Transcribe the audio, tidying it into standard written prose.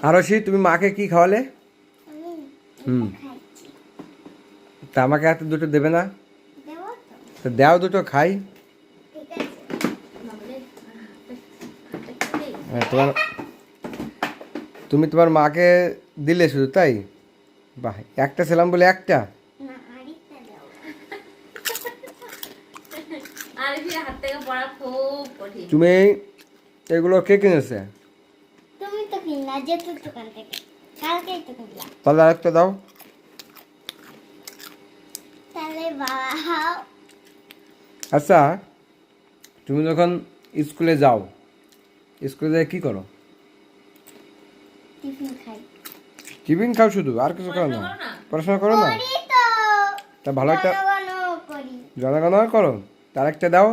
আরশি, তুমি মাকে কি খাওয়ালে? তা আমাকে হাতে দুটো দেবে না? তো দাও দুটো খাই। হ্যাঁ, তুমি তোমার মাকে দিলে শুধু, তাই? বাহ, একটা ছিলাম বলে একটা। তুমি এগুলো কে কিনেছে? তুমি তো কিনা যেহেতু দোকান থেকে কালকেই তো কিনলাম। তাহলে আরেকটা দাও। তাহলে বাবা, আচ্ছা, তুমি যখন স্কুলে যাও, স্কুলে যাই কি করো? টিফিন খাই। টিফিন খাও শুধু, আর কিছু করো না? পড়াশোনা করো না? করি তো, তা ভালো একটা ঘন ঘন করি। জনগণনা করো, তার একটা দাও।